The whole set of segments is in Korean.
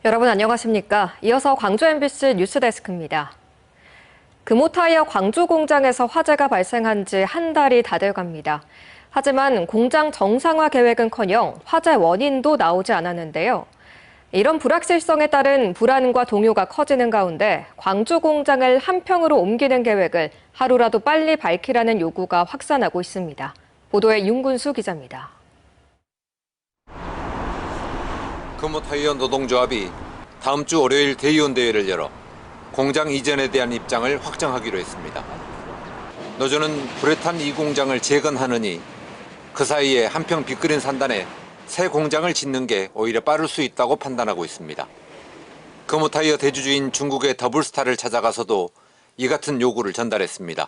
여러분 안녕하십니까? 이어서 광주 MBC 뉴스데스크입니다. 금호타이어 광주 공장에서 화재가 발생한 지 한 달이 다 돼갑니다. 하지만 공장 정상화 계획은커녕 화재 원인도 나오지 않았는데요. 이런 불확실성에 따른 불안과 동요가 커지는 가운데 광주 공장을 한평으로 옮기는 계획을 하루라도 빨리 밝히라는 요구가 확산하고 있습니다. 보도에 윤군수 기자입니다. 금호타이어 노동조합이 다음 주 월요일 대의원 대회를 열어 공장 이전에 대한 입장을 확정하기로 했습니다. 노조는 불에 탄 이 공장을 재건하느니 그 사이에 한평 빅그린 산단에 새 공장을 짓는 게 오히려 빠를 수 있다고 판단하고 있습니다. 금호타이어 대주주인 중국의 더블스타를 찾아가서도 이 같은 요구를 전달했습니다.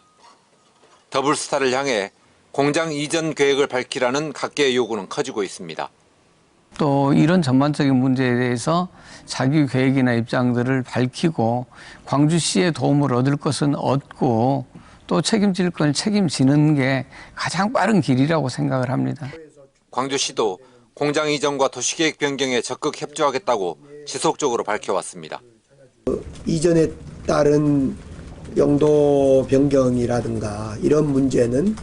더블스타를 향해 공장 이전 계획을 밝히라는 각계의 요구는 커지고 있습니다. 또 이런 전반적인 문제에 대해서 자기 계획이나 입장들을 밝히고 광주시의 도움을 얻을 것은 얻고 또 책임질 건 책임지는 게 가장 빠른 길이라고 생각을 합니다. 광주시도 공장 이전과 도시계획 변경에 적극 협조하겠다고 지속적으로 밝혀왔습니다. 이전에 따른 용도 변경이라든가 이런 문제는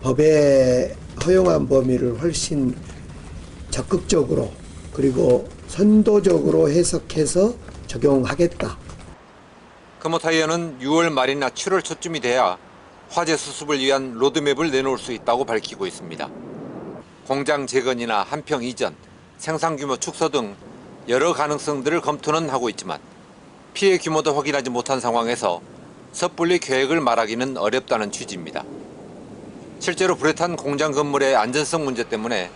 법에 허용한 범위를 훨씬 적극적으로 그리고 선도적으로 해석해서 적용하겠다. 금호타이어는 6월 말이나 7월 초쯤이 돼야 화재 수습을 위한 로드맵을 내놓을 수 있다고 밝히고 있습니다. 공장 재건이나 한평 이전, 생산 규모 축소 등 여러 가능성들을 검토는 하고 있지만 피해 규모도 확인하지 못한 상황에서 섣불리 계획을 말하기는 어렵다는 취지입니다. 실제로 불에 탄 공장 건물의 안전성 문제 때문에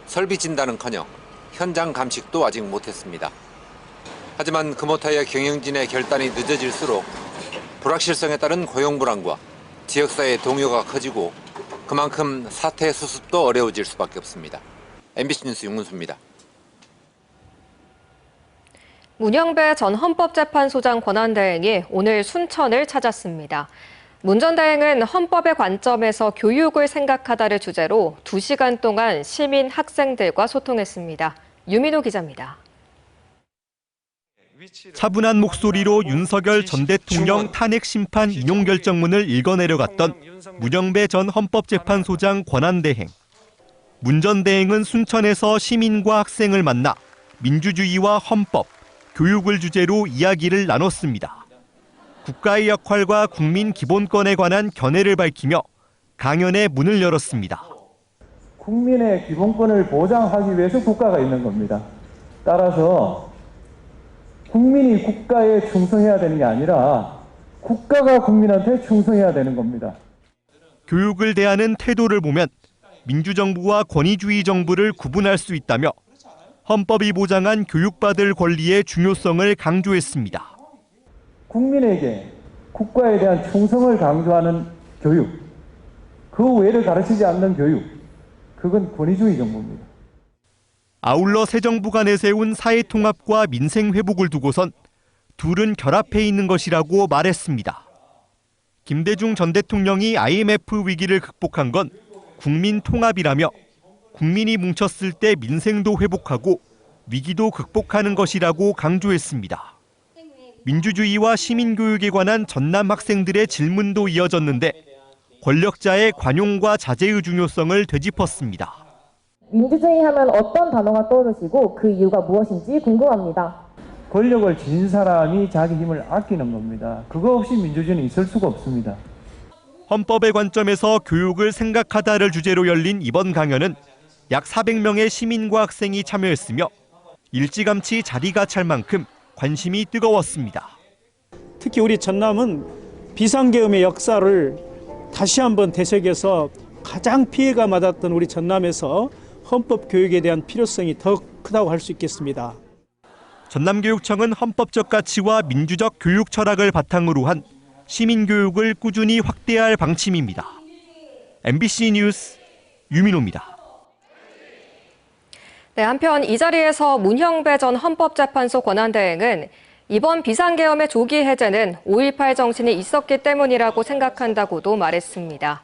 설비 진단은커녕 현장 감식도 아직 못했습니다. 하지만 금호타이어 경영진의 결단이 늦어질수록 불확실성에 따른 고용 불안과 지역사회의 동요가 커지고 그만큼 사태 수습도 어려워질 수밖에 없습니다. MBC 뉴스 윤문수입니다. 문영배 전 헌법재판소장 권한대행이 오늘 순천을 찾았습니다. 문 전 대행은 헌법의 관점에서 교육을 생각하다를 주제로 2시간 동안 시민 학생들과 소통했습니다. 유민호 기자입니다. 차분한 목소리로 윤석열 전 대통령 탄핵 심판 인용 결정문을 읽어내려갔던 문영배 전 헌법재판소장 권한대행. 문 전 대행은 순천에서 시민과 학생을 만나 민주주의와 헌법, 교육을 주제로 이야기를 나눴습니다. 국가의 역할과 국민 기본권에 관한 견해를 밝히며 강연의 문을 열었습니다. 국민의 기본권을 보장하기 위해서 국가가 있는 겁니다. 따라서 국민이 국가에 충성해야 되는 게 아니라 국가가 국민한테 충성해야 되는 겁니다. 교육을 대하는 태도를 보면 민주정부와 권위주의 정부를 구분할 수 있다며 헌법이 보장한 교육받을 권리의 중요성을 강조했습니다. 국민에게 국가에 대한 충성을 강조하는 교육, 그 외를 가르치지 않는 교육, 그건 권위주의 정부입니다. 아울러 새 정부가 내세운 사회통합과 민생회복을 두고선 둘은 결합해 있는 것이라고 말했습니다. 김대중 전 대통령이 IMF 위기를 극복한 건 국민 통합이라며 국민이 뭉쳤을 때 민생도 회복하고 위기도 극복하는 것이라고 강조했습니다. 민주주의와 시민교육에 관한 전남 학생들의 질문도 이어졌는데 권력자의 관용과 자제의 중요성을 되짚었습니다. 민주주의 하면 어떤 단어가 떠오르시고 그 이유가 무엇인지 궁금합니다. 권력을 지닌 사람이 자기 힘을 아끼는 겁니다. 그거 없이 민주주의는 있을 수가 없습니다. 헌법의 관점에서 교육을 생각하다를 주제로 열린 이번 강연은 약 400명의 시민과 학생이 참여했으며 일찌감치 자리가 찰 만큼 관심이 뜨거웠습니다. 특히 우리 전남은 비상계엄의 역사를 다시 한번 되새겨서 가장 피해가 맞았던 우리 전남에서 헌법 교육에 대한 필요성이 더 크다고 할 수 있겠습니다. 전남교육청은 헌법적 가치와 민주적 교육 철학을 바탕으로 한 시민교육을 꾸준히 확대할 방침입니다. MBC 뉴스 유민호입니다. 네, 한편 이 자리에서 문형배 전 헌법재판소 권한대행은 이번 비상계엄의 조기 해제는 5.18 정신이 있었기 때문이라고 생각한다고도 말했습니다.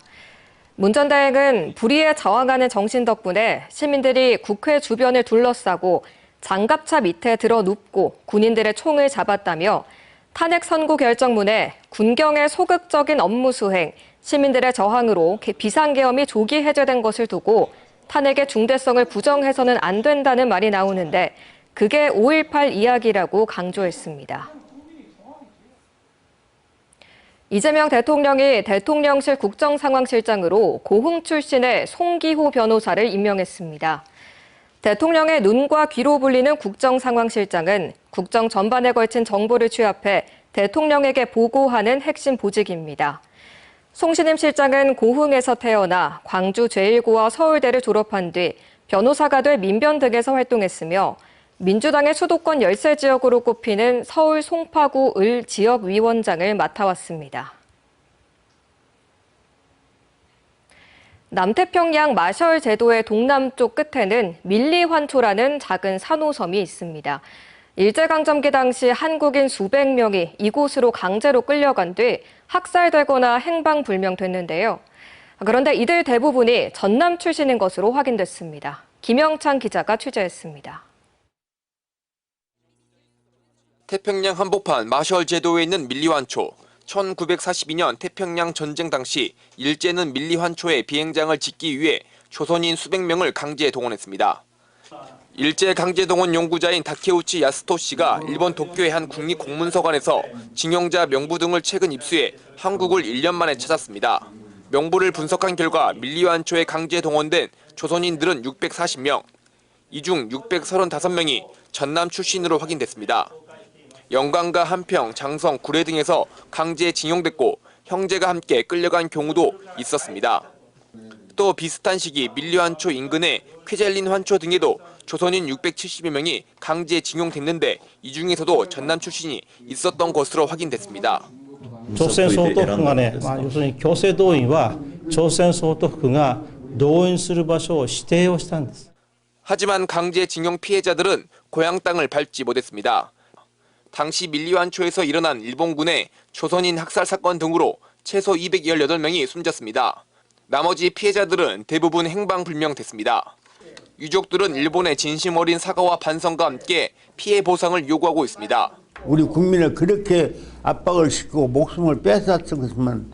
문 전 대행은 불의에 저항하는 정신 덕분에 시민들이 국회 주변을 둘러싸고 장갑차 밑에 들어 눕고 군인들의 총을 잡았다며 탄핵 선고 결정문에 군경의 소극적인 업무 수행, 시민들의 저항으로 비상계엄이 조기 해제된 것을 두고 탄핵의 중대성을 부정해서는 안 된다는 말이 나오는데 그게 5.18 이야기라고 강조했습니다. 이재명 대통령이 대통령실 국정상황실장으로 고흥 출신의 송기호 변호사를 임명했습니다. 대통령의 눈과 귀로 불리는 국정상황실장은 국정 전반에 걸친 정보를 취합해 대통령에게 보고하는 핵심 보직입니다. 송신임 실장은 고흥에서 태어나 광주 제1고와 서울대를 졸업한 뒤 변호사가 돼 민변 등에서 활동했으며 민주당의 수도권 열세 지역으로 꼽히는 서울 송파구 을 지역위원장을 맡아왔습니다. 남태평양 마셜 제도의 동남쪽 끝에는 밀리환초라는 작은 산호섬이 있습니다. 일제강점기 당시 한국인 수백 명이 이곳으로 강제로 끌려간 뒤 학살되거나 행방불명됐는데요. 그런데 이들 대부분이 전남 출신인 것으로 확인됐습니다. 김영찬 기자가 취재했습니다. 태평양 한복판 마셜 제도에 있는 밀리환초. 1942년 태평양 전쟁 당시 일제는 밀리환초에 비행장을 짓기 위해 조선인 수백 명을 강제 동원했습니다. 일제 강제 동원 연구자인 다케우치 야스토 씨가 일본 도쿄의 한 국립공문서관에서 징용자 명부 등을 최근 입수해 한국을 1년 만에 찾았습니다. 명부를 분석한 결과 밀리환초에 강제 동원된 조선인들은 640명, 이 중 635명이 전남 출신으로 확인됐습니다. 영광과 한평, 장성, 구례 등에서 강제 징용됐고 형제가 함께 끌려간 경우도 있었습니다. 또 비슷한 시기 밀리환초 인근의 쾌젤린 환초 등에도 조선인 670여 명이 강제 징용됐는데 이 중에서도 전남 출신이 있었던 것으로 확인됐습니다. 조선総督府がね、要するに強制動員は朝鮮総督府が動員する場所を指定をしたんです. 하지만 강제 징용 피해자들은 고향 땅을 밟지 못했습니다. 당시 밀리환초에서 일어난 일본군의 조선인 학살 사건 등으로 최소 218명이 숨졌습니다. 나머지 피해자들은 대부분 행방불명됐습니다. 유족들은 일본의 진심 어린 사과와 반성과 함께 피해 보상을 요구하고 있습니다. 우리 국민을 그렇게 압박을 시키고 목숨을 뺏었으면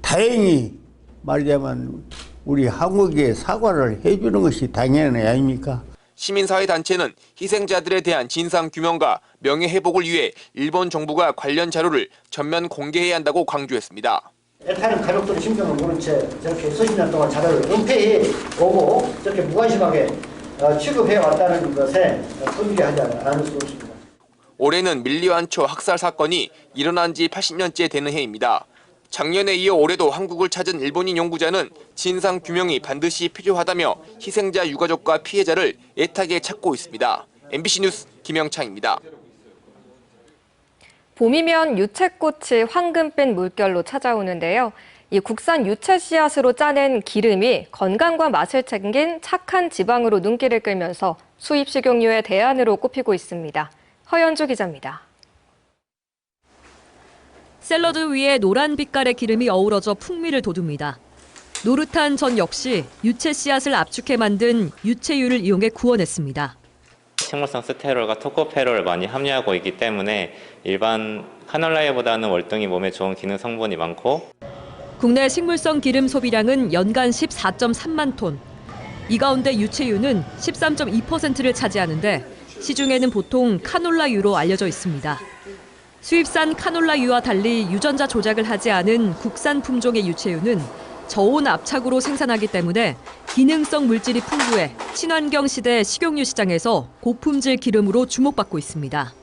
다행히 말하자면 우리 한국에 사과를 해주는 것이 당연한 게 아닙니까? 시민사회단체는 희생자들에 대한 진상규명과 명예회복을 위해 일본 정부가 관련 자료를 전면 공개해야 한다고 강조했습니다. 애타는 가족들의 심경을 모른 채 저렇게 수십 년 동안 자료를 은폐해 오고 저렇게 무관심하게 취급해 왔다는 것에 손질하지 않을 수 없습니다. 올해는 밀리환초 학살 사건이 일어난 지 80년째 되는 해입니다. 작년에 이어 올해도 한국을 찾은 일본인 연구자는 진상규명이 반드시 필요하다며 희생자 유가족과 피해자를 애타게 찾고 있습니다. MBC 뉴스 김영창입니다. 봄이면 유채꽃이 황금빛 물결로 찾아오는데요. 이 국산 유채 씨앗으로 짜낸 기름이 건강과 맛을 챙긴 착한 지방으로 눈길을 끌면서 수입 식용유의 대안으로 꼽히고 있습니다. 허연주 기자입니다. 샐러드 위에 노란 빛깔의 기름이 어우러져 풍미를 돋웁니다. 노릇한 전 역시 유채 씨앗을 압축해 만든 유채유를 이용해 구워냈습니다. 식물성 스테롤과 토코페롤을 많이 함유하고 있기 때문에 일반 카놀라유보다는 월등히 몸에 좋은 기능 성분이 많고 국내 식물성 기름 소비량은 연간 14.3만 톤. 이 가운데 유채유는 13.2%를 차지하는데 시중에는 보통 카놀라유로 알려져 있습니다. 수입산 카놀라유와 달리 유전자 조작을 하지 않은 국산 품종의 유채유는 저온 압착으로 생산하기 때문에 기능성 물질이 풍부해 친환경 시대 식용유 시장에서 고품질 기름으로 주목받고 있습니다.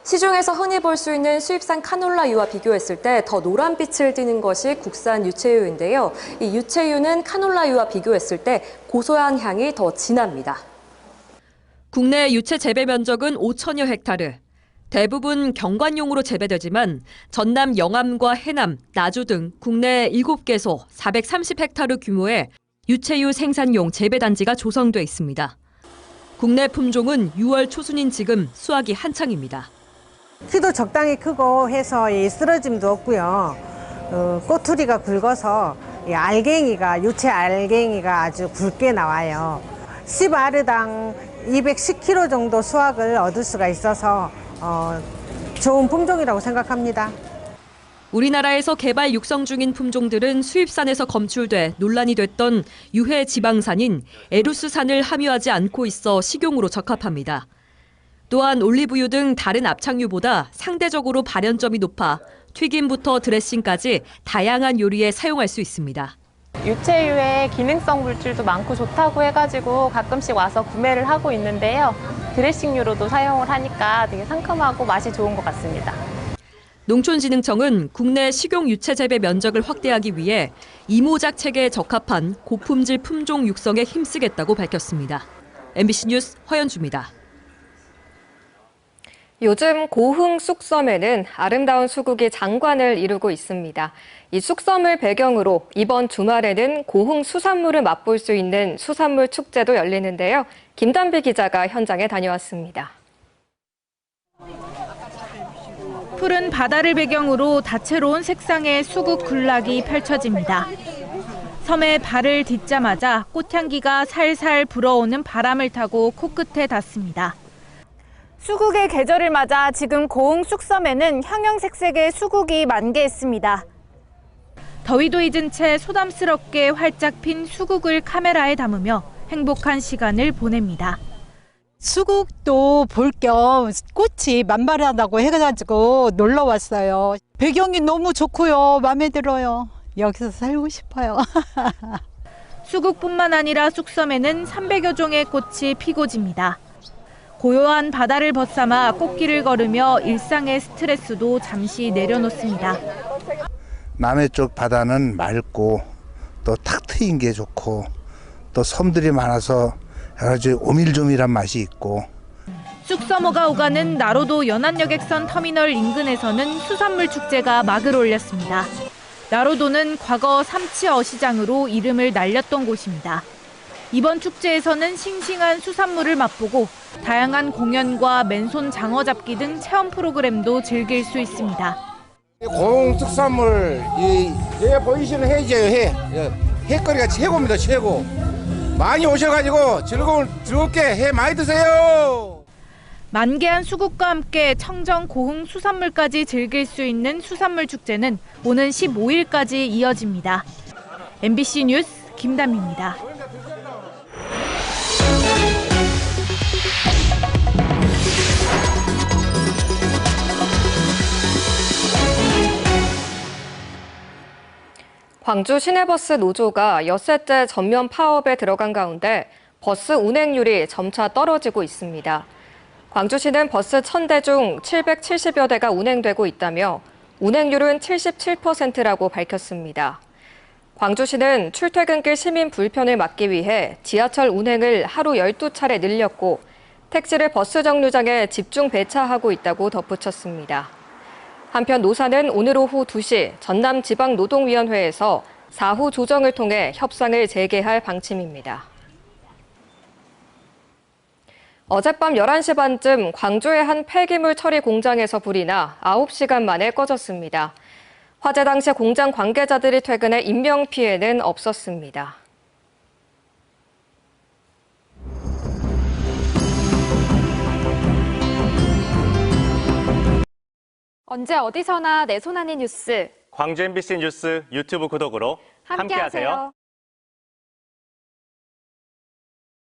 시중에서 흔히 볼 수 있는 수입산 카놀라유와 비교했을 때 더 노란빛을 띠는 것이 국산 유채유인데요. 이 유채유는 카놀라유와 비교했을 때 고소한 향이 더 진합니다. 국내 유채 재배 면적은 5천여 헥타르. 대부분 경관용으로 재배되지만 전남 영암과 해남, 나주 등 국내 7개소 430헥타르 규모의 유채유 생산용 재배단지가 조성돼 있습니다. 국내 품종은 6월 초순인 지금 수확이 한창입니다. 키도 적당히 크고 해서 쓰러짐도 없고요. 꼬투리가 굵어서 유채 알갱이가 아주 굵게 나와요. 10아르당 210kg 정도 수확을 얻을 수가 있어서 좋은 품종이라고 생각합니다. 우리나라에서 개발 육성 중인 품종들은 수입산에서 검출돼 논란이 됐던 유해 지방산인 에루스산을 함유하지 않고 있어 식용으로 적합합니다. 또한 올리브유 등 다른 압착유보다 상대적으로 발연점이 높아 튀김부터 드레싱까지 다양한 요리에 사용할 수 있습니다. 유채유에 기능성 물질도 많고 좋다고 해가지고 가끔씩 와서 구매를 하고 있는데요. 드레싱유로도 사용을 하니까 되게 상큼하고 맛이 좋은 것 같습니다. 농촌진흥청은 국내 식용 유채 재배 면적을 확대하기 위해 이모작 체계에 적합한 고품질 품종 육성에 힘쓰겠다고 밝혔습니다. MBC 뉴스 허연주입니다. 요즘 고흥 쑥섬에는 아름다운 수국이 장관을 이루고 있습니다. 이 쑥섬을 배경으로 이번 주말에는 고흥 수산물을 맛볼 수 있는 수산물 축제도 열리는데요. 김단비 기자가 현장에 다녀왔습니다. 푸른 바다를 배경으로 다채로운 색상의 수국 군락이 펼쳐집니다. 섬에 발을 딛자마자 꽃향기가 살살 불어오는 바람을 타고 코끝에 닿습니다. 수국의 계절을 맞아 지금 고흥 쑥섬에는 형형색색의 수국이 만개했습니다. 더위도 잊은 채 소담스럽게 활짝 핀 수국을 카메라에 담으며 행복한 시간을 보냅니다. 수국도 볼 겸 꽃이 만발하다고 해가지고 놀러 왔어요. 배경이 너무 좋고요. 마음에 들어요. 여기서 살고 싶어요. 수국뿐만 아니라 쑥섬에는 300여 종의 꽃이 피고 집니다. 고요한 바다를 벗삼아 꽃길을 걸으며 일상의 스트레스도 잠시 내려놓습니다. 남해 쪽 바다는 맑고 또 탁 트인 게 좋고 또 섬들이 많아서 여러 가지 오밀조밀한 맛이 있고. 쑥서머가 오가는 나로도 연안여객선 터미널 인근에서는 수산물 축제가 막을 올렸습니다. 나로도는 과거 삼치 어시장으로 이름을 날렸던 곳입니다. 이번 축제에서는 싱싱한 수산물을 맛보고 다양한 공연과 맨손 장어 잡기 등 체험 프로그램도 즐길 수 있습니다. 고흥 특산물, 여기 보이시는 해이죠, 해거리가 최고입니다, 최고. 많이 오셔가지고 즐겁게 해 많이 드세요. 만개한 수국과 함께 청정 고흥 수산물까지 즐길 수 있는 수산물 축제는 오는 15일까지 이어집니다. MBC 뉴스 김담입니다. 광주 시내버스 노조가 엿새째 전면 파업에 들어간 가운데 버스 운행률이 점차 떨어지고 있습니다. 광주시는 버스 1000대 중 770여 대가 운행되고 있다며 운행률은 77%라고 밝혔습니다. 광주시는 출퇴근길 시민 불편을 막기 위해 지하철 운행을 하루 12차례 늘렸고 택시를 버스 정류장에 집중 배차하고 있다고 덧붙였습니다. 한편 노사는 오늘 오후 2시 전남지방노동위원회에서 사후 조정을 통해 협상을 재개할 방침입니다. 어젯밤 11시 반쯤 광주의 한 폐기물 처리 공장에서 불이 나 9시간 만에 꺼졌습니다. 화재 당시 공장 관계자들이 퇴근해 인명피해는 없었습니다. 언제 어디서나 내 손 안의 뉴스. 광주 MBC 뉴스 유튜브 구독으로 함께하세요.